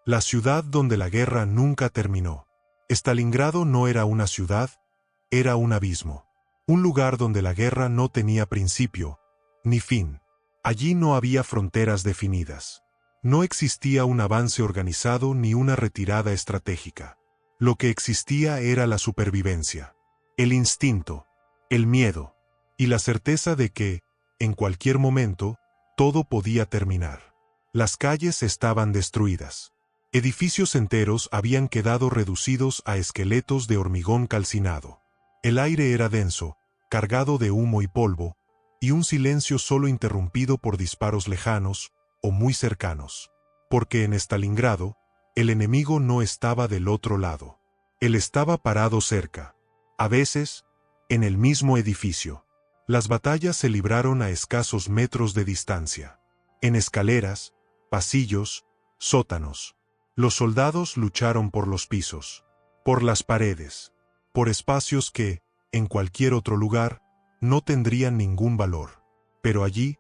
La ciudad donde la guerra nunca terminó. Stalingrado no era una ciudad, era un abismo. Un lugar donde la guerra no tenía principio, ni fin. Allí no había fronteras definidas. No existía un avance organizado ni una retirada estratégica. Lo que existía era la supervivencia, el instinto, el miedo, y la certeza de que, en cualquier momento, todo podía terminar. Las calles estaban destruidas. Edificios enteros habían quedado reducidos a esqueletos de hormigón calcinado. El aire era denso, cargado de humo y polvo, y un silencio solo interrumpido por disparos lejanos o muy cercanos. Porque en Stalingrado, el enemigo no estaba del otro lado. Él estaba parado cerca. A veces, en el mismo edificio. Las batallas se libraron a escasos metros de distancia. En escaleras, pasillos, sótanos. Los soldados lucharon por los pisos, por las paredes, por espacios que, en cualquier otro lugar, no tendrían ningún valor. Pero allí,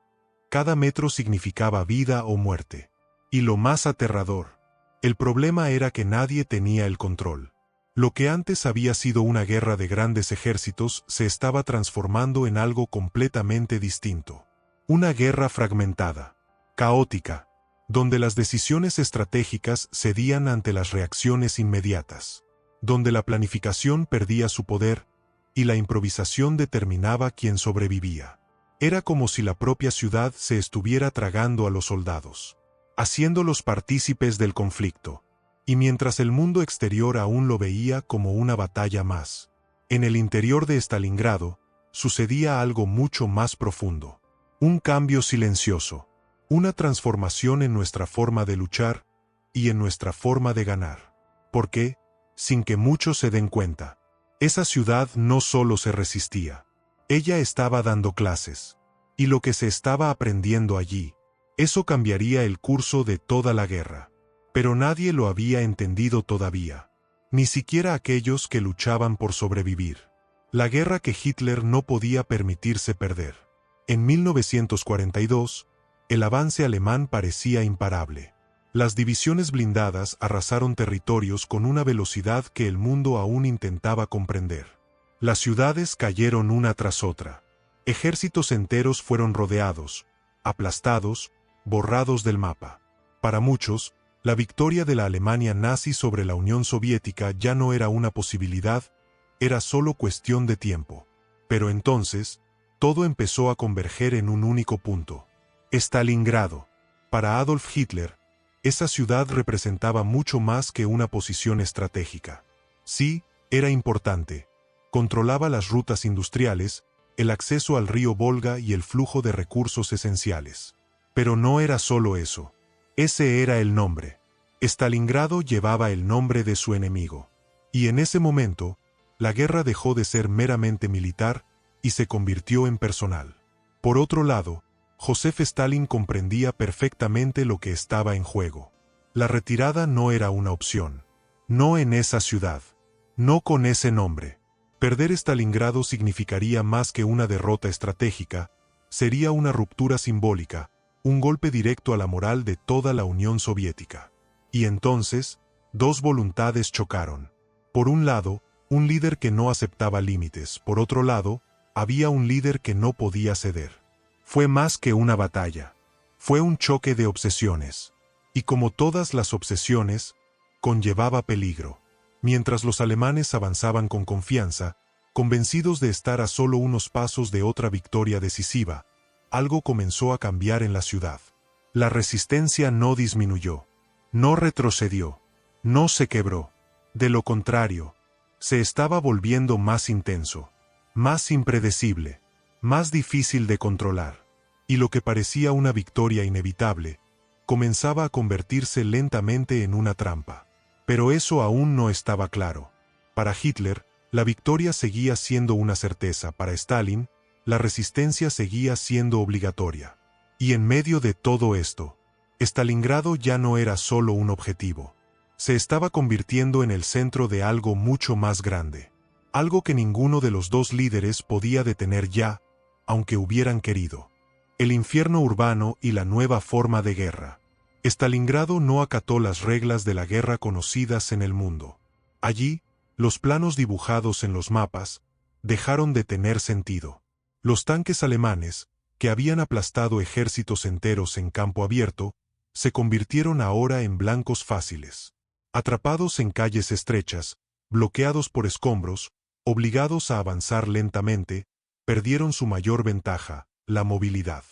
cada metro significaba vida o muerte. Y lo más aterrador, el problema era que nadie tenía el control. Lo que antes había sido una guerra de grandes ejércitos se estaba transformando en algo completamente distinto. Una guerra fragmentada, caótica, donde las decisiones estratégicas cedían ante las reacciones inmediatas, donde la planificación perdía su poder y la improvisación determinaba quién sobrevivía. Era como si la propia ciudad se estuviera tragando a los soldados, haciéndolos partícipes del conflicto. Y mientras el mundo exterior aún lo veía como una batalla más, en el interior de Stalingrado sucedía algo mucho más profundo. Un cambio silencioso, una transformación en nuestra forma de luchar y en nuestra forma de ganar. Porque, sin que muchos se den cuenta, esa ciudad no solo se resistía, ella estaba dando clases. Y lo que se estaba aprendiendo allí, eso cambiaría el curso de toda la guerra. Pero nadie lo había entendido todavía, ni siquiera aquellos que luchaban por sobrevivir. La guerra que Hitler no podía permitirse perder. En 1942, el avance alemán parecía imparable. Las divisiones blindadas arrasaron territorios con una velocidad que el mundo aún intentaba comprender. Las ciudades cayeron una tras otra. Ejércitos enteros fueron rodeados, aplastados, borrados del mapa. Para muchos, la victoria de la Alemania nazi sobre la Unión Soviética ya no era una posibilidad, era solo cuestión de tiempo. Pero entonces, todo empezó a converger en un único punto. Stalingrado. Para Adolf Hitler, esa ciudad representaba mucho más que una posición estratégica. Sí, era importante. Controlaba las rutas industriales, el acceso al río Volga y el flujo de recursos esenciales. Pero no era solo eso. Ese era el nombre. Stalingrado llevaba el nombre de su enemigo. Y en ese momento, la guerra dejó de ser meramente militar y se convirtió en personal. Por otro lado, Joseph Stalin comprendía perfectamente lo que estaba en juego. La retirada no era una opción. No en esa ciudad. No con ese nombre. Perder Stalingrado significaría más que una derrota estratégica, sería una ruptura simbólica, un golpe directo a la moral de toda la Unión Soviética. Y entonces, dos voluntades chocaron. Por un lado, un líder que no aceptaba límites, por otro lado, había un líder que no podía ceder. Fue más que una batalla. Fue un choque de obsesiones. Y como todas las obsesiones, conllevaba peligro. Mientras los alemanes avanzaban con confianza, convencidos de estar a solo unos pasos de otra victoria decisiva, algo comenzó a cambiar en la ciudad. La resistencia no disminuyó, no retrocedió, no se quebró. De lo contrario, se estaba volviendo más intenso, más impredecible, más difícil de controlar. Y lo que parecía una victoria inevitable, comenzaba a convertirse lentamente en una trampa. Pero eso aún no estaba claro. Para Hitler, la victoria seguía siendo una certeza. Para Stalin, la resistencia seguía siendo obligatoria. Y en medio de todo esto, Stalingrado ya no era solo un objetivo. Se estaba convirtiendo en el centro de algo mucho más grande. Algo que ninguno de los dos líderes podía detener ya, aunque hubieran querido. El infierno urbano y la nueva forma de guerra. Stalingrado no acató las reglas de la guerra conocidas en el mundo. Allí, los planos dibujados en los mapas dejaron de tener sentido. Los tanques alemanes, que habían aplastado ejércitos enteros en campo abierto, se convirtieron ahora en blancos fáciles. Atrapados en calles estrechas, bloqueados por escombros, obligados a avanzar lentamente, perdieron su mayor ventaja, la movilidad.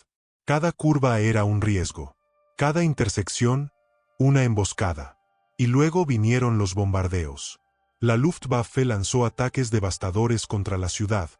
Cada curva era un riesgo. Cada intersección, una emboscada. Y luego vinieron los bombardeos. La Luftwaffe lanzó ataques devastadores contra la ciudad,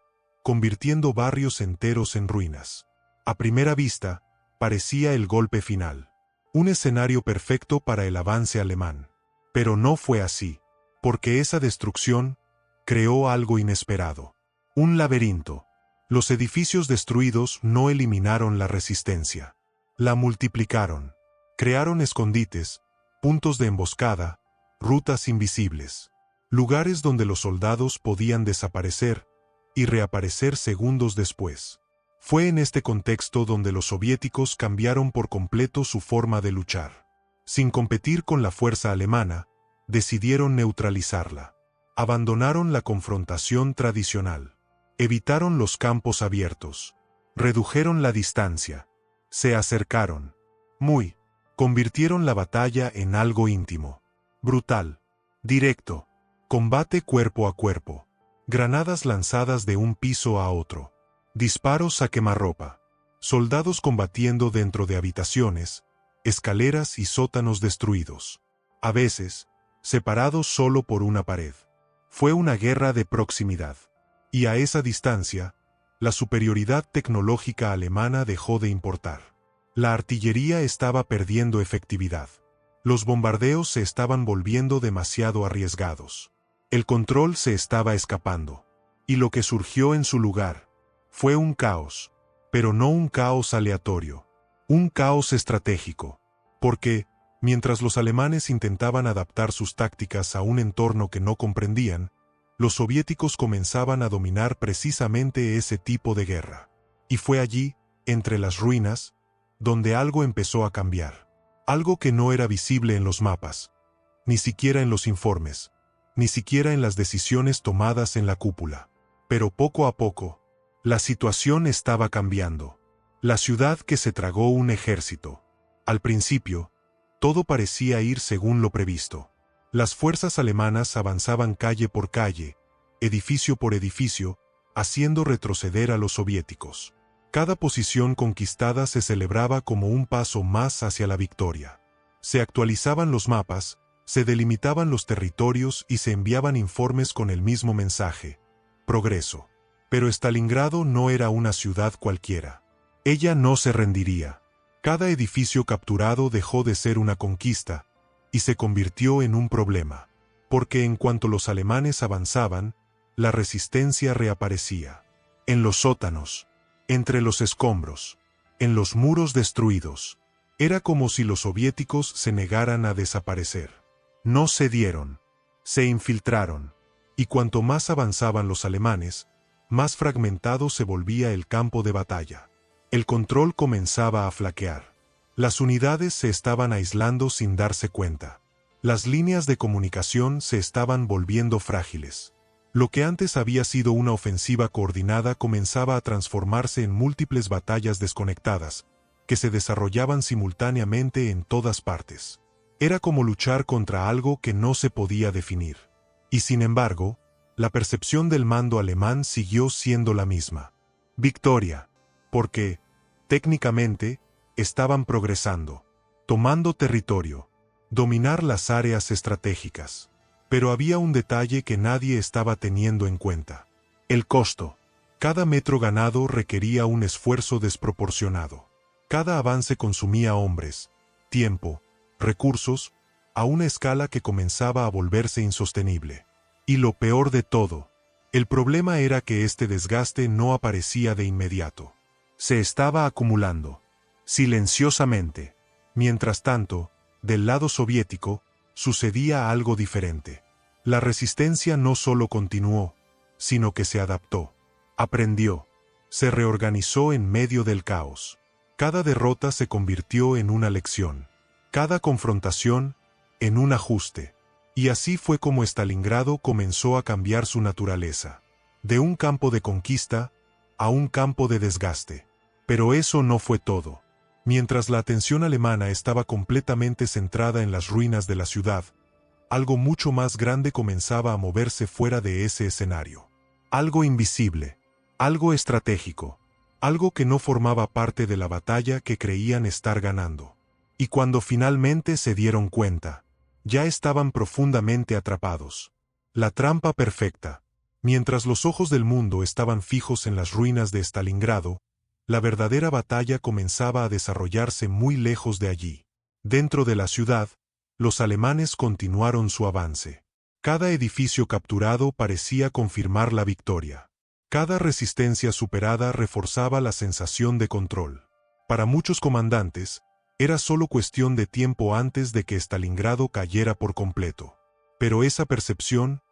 convirtiendo barrios enteros en ruinas. A primera vista, parecía el golpe final. Un escenario perfecto para el avance alemán. Pero no fue así, porque esa destrucción creó algo inesperado. Un laberinto. Los edificios destruidos no eliminaron la resistencia. La multiplicaron. Crearon escondites, puntos de emboscada, rutas invisibles. Lugares donde los soldados podían desaparecer y reaparecer segundos después. Fue en este contexto donde los soviéticos cambiaron por completo su forma de luchar. Sin competir con la fuerza alemana, decidieron neutralizarla. Abandonaron la confrontación tradicional. Evitaron los campos abiertos. Redujeron la distancia. Se acercaron. Convirtieron la batalla en algo íntimo. Brutal. Directo. Combate cuerpo a cuerpo. Granadas lanzadas de un piso a otro. Disparos a quemarropa. Soldados combatiendo dentro de habitaciones, escaleras y sótanos destruidos. A veces, separados solo por una pared. Fue una guerra de proximidad. Y a esa distancia, la superioridad tecnológica alemana dejó de importar. La artillería estaba perdiendo efectividad. Los bombardeos se estaban volviendo demasiado arriesgados. El control se estaba escapando. Y lo que surgió en su lugar fue un caos, pero no un caos aleatorio. Un caos estratégico. Porque, mientras los alemanes intentaban adaptar sus tácticas a un entorno que no comprendían, los soviéticos comenzaban a dominar precisamente ese tipo de guerra. Y fue allí, entre las ruinas, donde algo empezó a cambiar. Algo que no era visible en los mapas, ni siquiera en los informes, ni siquiera en las decisiones tomadas en la cúpula. Pero poco a poco, la situación estaba cambiando. La ciudad que se tragó un ejército. Al principio, todo parecía ir según lo previsto. Las fuerzas alemanas avanzaban calle por calle, edificio por edificio, haciendo retroceder a los soviéticos. Cada posición conquistada se celebraba como un paso más hacia la victoria. Se actualizaban los mapas, se delimitaban los territorios y se enviaban informes con el mismo mensaje: progreso. Pero Stalingrado no era una ciudad cualquiera. Ella no se rendiría. Cada edificio capturado dejó de ser una conquista y se convirtió en un problema. Porque en cuanto los alemanes avanzaban, la resistencia reaparecía. En los sótanos, entre los escombros, en los muros destruidos. Era como si los soviéticos se negaran a desaparecer. No cedieron, se infiltraron, y cuanto más avanzaban los alemanes, más fragmentado se volvía el campo de batalla. El control comenzaba a flaquear. Las unidades se estaban aislando sin darse cuenta. Las líneas de comunicación se estaban volviendo frágiles. Lo que antes había sido una ofensiva coordinada comenzaba a transformarse en múltiples batallas desconectadas, que se desarrollaban simultáneamente en todas partes. Era como luchar contra algo que no se podía definir. Y sin embargo, la percepción del mando alemán siguió siendo la misma. Victoria. Porque, técnicamente, estaban progresando, tomando territorio, dominar las áreas estratégicas. Pero había un detalle que nadie estaba teniendo en cuenta. El costo. Cada metro ganado requería un esfuerzo desproporcionado. Cada avance consumía hombres, tiempo, recursos, a una escala que comenzaba a volverse insostenible. Y lo peor de todo, el problema era que este desgaste no aparecía de inmediato. Se estaba acumulando, silenciosamente. Mientras tanto, del lado soviético, sucedía algo diferente. La resistencia no solo continuó, sino que se adaptó, aprendió, se reorganizó en medio del caos. Cada derrota se convirtió en una lección. Cada confrontación, en un ajuste. Y así fue como Stalingrado comenzó a cambiar su naturaleza. De un campo de conquista a un campo de desgaste. Pero eso no fue todo. Mientras la atención alemana estaba completamente centrada en las ruinas de la ciudad, algo mucho más grande comenzaba a moverse fuera de ese escenario. Algo invisible, algo estratégico, algo que no formaba parte de la batalla que creían estar ganando. Y cuando finalmente se dieron cuenta, ya estaban profundamente atrapados. La trampa perfecta. Mientras los ojos del mundo estaban fijos en las ruinas de Stalingrado, la verdadera batalla comenzaba a desarrollarse muy lejos de allí. Dentro de la ciudad, los alemanes continuaron su avance. Cada edificio capturado parecía confirmar la victoria. Cada resistencia superada reforzaba la sensación de control. Para muchos comandantes, era solo cuestión de tiempo antes de que Stalingrado cayera por completo. Pero esa percepción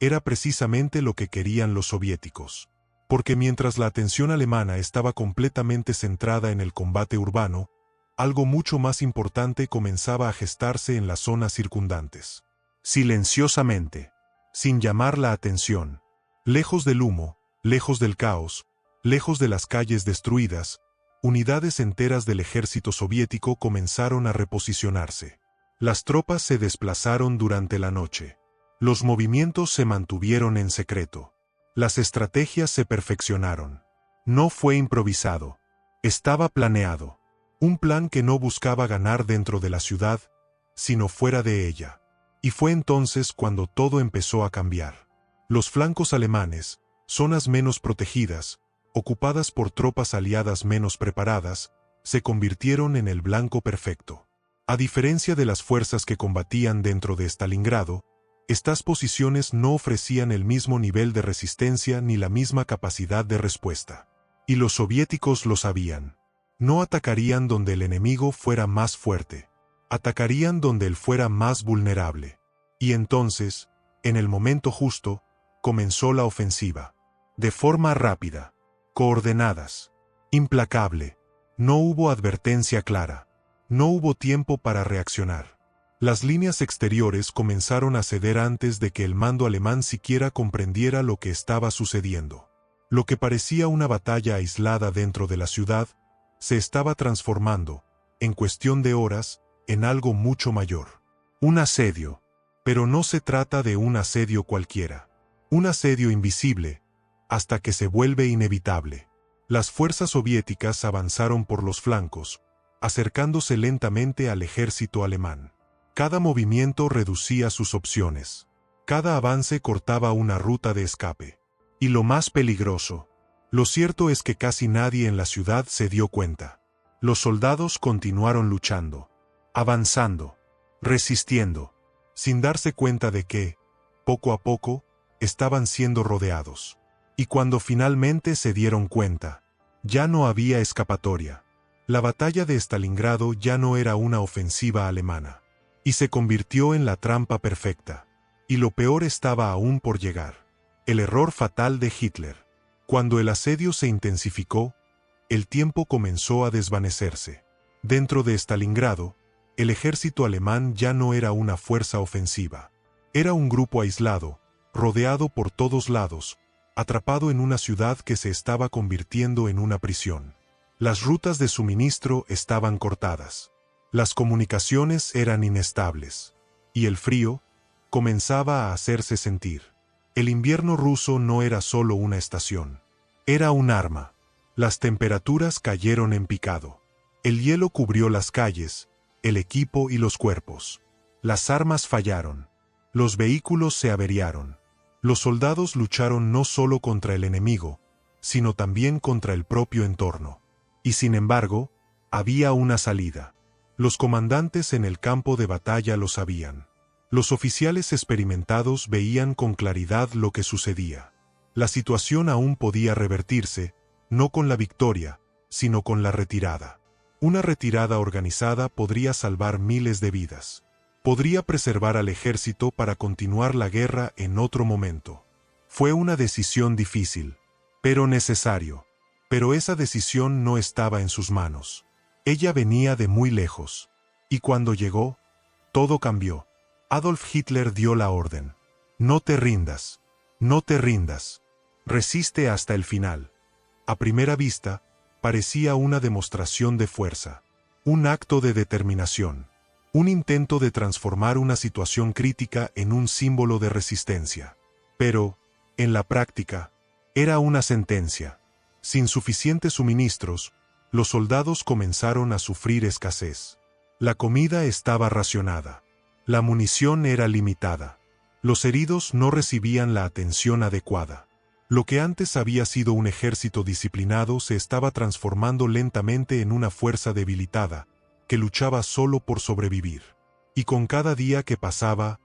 era precisamente lo que querían los soviéticos. Porque mientras la atención alemana estaba completamente centrada en el combate urbano, algo mucho más importante comenzaba a gestarse en las zonas circundantes. Silenciosamente, sin llamar la atención, lejos del humo, lejos del caos, lejos de las calles destruidas, unidades enteras del ejército soviético comenzaron a reposicionarse. Las tropas se desplazaron durante la noche. Los movimientos se mantuvieron en secreto. Las estrategias se perfeccionaron. No fue improvisado. Estaba planeado. Un plan que no buscaba ganar dentro de la ciudad, sino fuera de ella. Y fue entonces cuando todo empezó a cambiar. Los flancos alemanes, zonas menos protegidas, ocupadas por tropas aliadas menos preparadas, se convirtieron en el blanco perfecto. A diferencia de las fuerzas que combatían dentro de Stalingrado, estas posiciones no ofrecían el mismo nivel de resistencia ni la misma capacidad de respuesta. Y los soviéticos lo sabían. No atacarían donde el enemigo fuera más fuerte. Atacarían donde él fuera más vulnerable. Y entonces, en el momento justo, comenzó la ofensiva. De forma rápida, coordenadas, implacable. No hubo advertencia clara. No hubo tiempo para reaccionar. Las líneas exteriores comenzaron a ceder antes de que el mando alemán siquiera comprendiera lo que estaba sucediendo. Lo que parecía una batalla aislada dentro de la ciudad, se estaba transformando, en cuestión de horas, en algo mucho mayor. Un asedio. Pero no se trata de un asedio cualquiera. Un asedio invisible, hasta que se vuelve inevitable. Las fuerzas soviéticas avanzaron por los flancos, acercándose lentamente al ejército alemán. Cada movimiento reducía sus opciones. Cada avance cortaba una ruta de escape. Y lo más peligroso, lo cierto es que casi nadie en la ciudad se dio cuenta. Los soldados continuaron luchando, avanzando, resistiendo, sin darse cuenta de que, poco a poco, estaban siendo rodeados. Y cuando finalmente se dieron cuenta, ya no había escapatoria. La batalla de Stalingrado ya no era una ofensiva alemana. Y se convirtió en la trampa perfecta. Y lo peor estaba aún por llegar. El error fatal de Hitler. Cuando el asedio se intensificó, el tiempo comenzó a desvanecerse. Dentro de Stalingrado, el ejército alemán ya no era una fuerza ofensiva. Era un grupo aislado, rodeado por todos lados, atrapado en una ciudad que se estaba convirtiendo en una prisión. Las rutas de suministro estaban cortadas. Las comunicaciones eran inestables. Y el frío comenzaba a hacerse sentir. El invierno ruso no era solo una estación. Era un arma. Las temperaturas cayeron en picado. El hielo cubrió las calles, el equipo y los cuerpos. Las armas fallaron. Los vehículos se averiaron. Los soldados lucharon no solo contra el enemigo, sino también contra el propio entorno. Y sin embargo, había una salida. Los comandantes en el campo de batalla lo sabían. Los oficiales experimentados veían con claridad lo que sucedía. La situación aún podía revertirse, no con la victoria, sino con la retirada. Una retirada organizada podría salvar miles de vidas. Podría preservar al ejército para continuar la guerra en otro momento. Fue una decisión difícil, pero necesario. Pero esa decisión no estaba en sus manos. Ella venía de muy lejos. Y cuando llegó, todo cambió. Adolf Hitler dio la orden. No te rindas. No te rindas. Resiste hasta el final. A primera vista, parecía una demostración de fuerza. Un acto de determinación. Un intento de transformar una situación crítica en un símbolo de resistencia. Pero, en la práctica, era una sentencia. Sin suficientes suministros, los soldados comenzaron a sufrir escasez. La comida estaba racionada. La munición era limitada. Los heridos no recibían la atención adecuada. Lo que antes había sido un ejército disciplinado se estaba transformando lentamente en una fuerza debilitada, que luchaba solo por sobrevivir. Y con cada día que pasaba,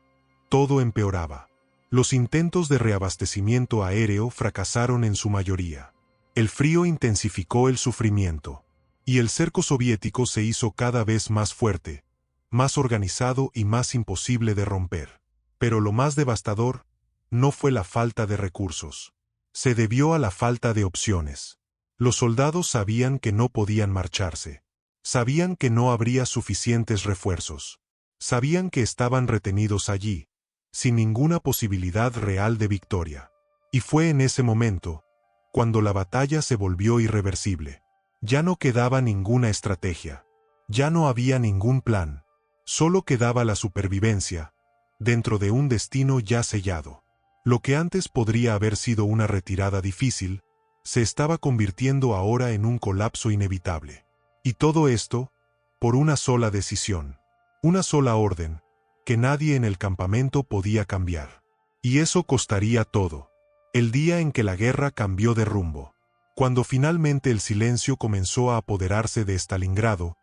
todo empeoraba. Los intentos de reabastecimiento aéreo fracasaron en su mayoría. El frío intensificó el sufrimiento. Y el cerco soviético se hizo cada vez más fuerte, más organizado y más imposible de romper. Pero lo más devastador no fue la falta de recursos. Se debió a la falta de opciones. Los soldados sabían que no podían marcharse. Sabían que no habría suficientes refuerzos. Sabían que estaban retenidos allí, sin ninguna posibilidad real de victoria. Y fue en ese momento, cuando la batalla se volvió irreversible. Ya no quedaba ninguna estrategia. Ya no había ningún plan. Solo quedaba la supervivencia, dentro de un destino ya sellado. Lo que antes podría haber sido una retirada difícil, se estaba convirtiendo ahora en un colapso inevitable. Y todo esto, por una sola decisión. Una sola orden, que nadie en el campamento podía cambiar. Y eso costaría todo. El día en que la guerra cambió de rumbo. Cuando finalmente el silencio comenzó a apoderarse de Stalingrado,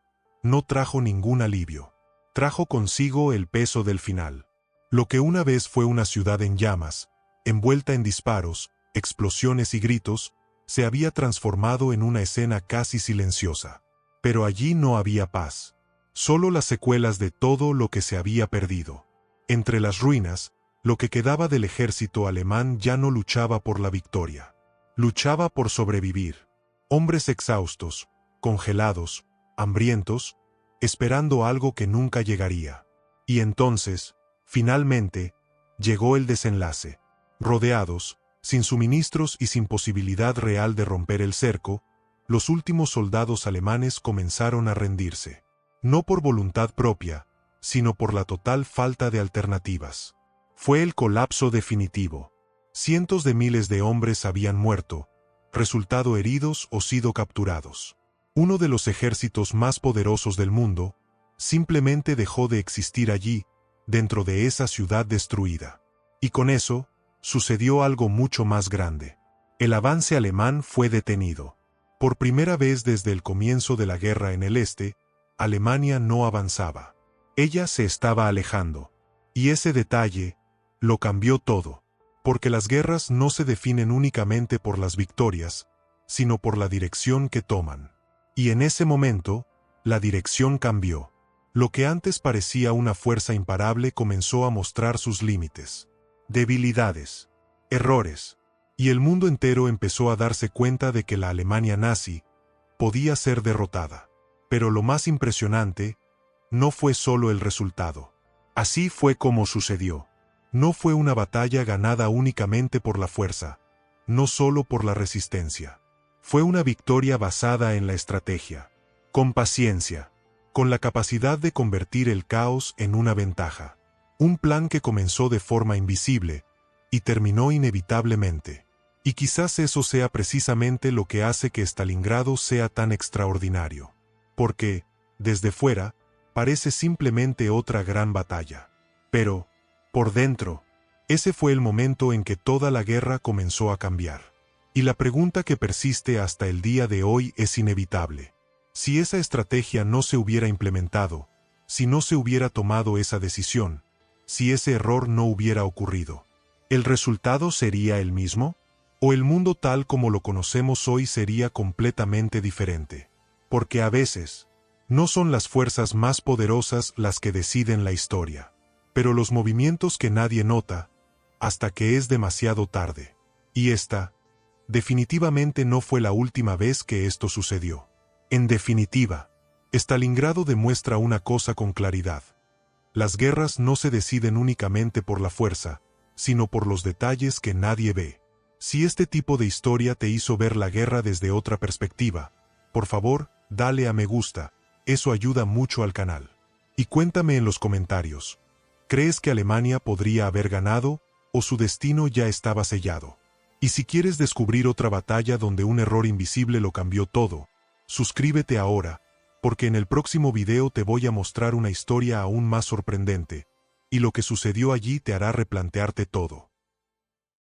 no trajo ningún alivio. Trajo consigo el peso del final. Lo que una vez fue una ciudad en llamas, envuelta en disparos, explosiones y gritos, se había transformado en una escena casi silenciosa. Pero allí no había paz. Solo las secuelas de todo lo que se había perdido. Entre las ruinas, lo que quedaba del ejército alemán ya no luchaba por la victoria. Luchaba por sobrevivir. Hombres exhaustos, congelados, hambrientos, esperando algo que nunca llegaría. Y entonces, finalmente, llegó el desenlace. Rodeados, sin suministros y sin posibilidad real de romper el cerco, los últimos soldados alemanes comenzaron a rendirse. No por voluntad propia, sino por la total falta de alternativas. Fue el colapso definitivo. Cientos de miles de hombres habían muerto, resultado heridos o sido capturados. Uno de los ejércitos más poderosos del mundo, simplemente dejó de existir allí, dentro de esa ciudad destruida. Y con eso, sucedió algo mucho más grande. El avance alemán fue detenido. Por primera vez desde el comienzo de la guerra en el este, Alemania no avanzaba. Ella se estaba alejando. Y ese detalle lo cambió todo. Porque las guerras no se definen únicamente por las victorias, sino por la dirección que toman. Y en ese momento, la dirección cambió. Lo que antes parecía una fuerza imparable comenzó a mostrar sus límites, debilidades, errores, y el mundo entero empezó a darse cuenta de que la Alemania nazi podía ser derrotada. Pero lo más impresionante no fue solo el resultado. Así fue como sucedió. No fue una batalla ganada únicamente por la fuerza, no solo por la resistencia. Fue una victoria basada en la estrategia, con paciencia, con la capacidad de convertir el caos en una ventaja. Un plan que comenzó de forma invisible y terminó inevitablemente. Y quizás eso sea precisamente lo que hace que Stalingrado sea tan extraordinario. Porque, desde fuera, parece simplemente otra gran batalla. Pero, por dentro, ese fue el momento en que toda la guerra comenzó a cambiar. Y la pregunta que persiste hasta el día de hoy es inevitable. Si esa estrategia no se hubiera implementado, si no se hubiera tomado esa decisión, si ese error no hubiera ocurrido, ¿el resultado sería el mismo? ¿O el mundo tal como lo conocemos hoy sería completamente diferente? Porque a veces, no son las fuerzas más poderosas las que deciden la historia, pero los movimientos que nadie nota, hasta que es demasiado tarde. Y esta, definitivamente no fue la última vez que esto sucedió. En definitiva, Stalingrado demuestra una cosa con claridad. Las guerras no se deciden únicamente por la fuerza, sino por los detalles que nadie ve. Si este tipo de historia te hizo ver la guerra desde otra perspectiva, por favor, dale a me gusta, eso ayuda mucho al canal. Y cuéntame en los comentarios, ¿crees que Alemania podría haber ganado, o su destino ya estaba sellado? Y si quieres descubrir otra batalla donde un error invisible lo cambió todo, suscríbete ahora, porque en el próximo video te voy a mostrar una historia aún más sorprendente, y lo que sucedió allí te hará replantearte todo.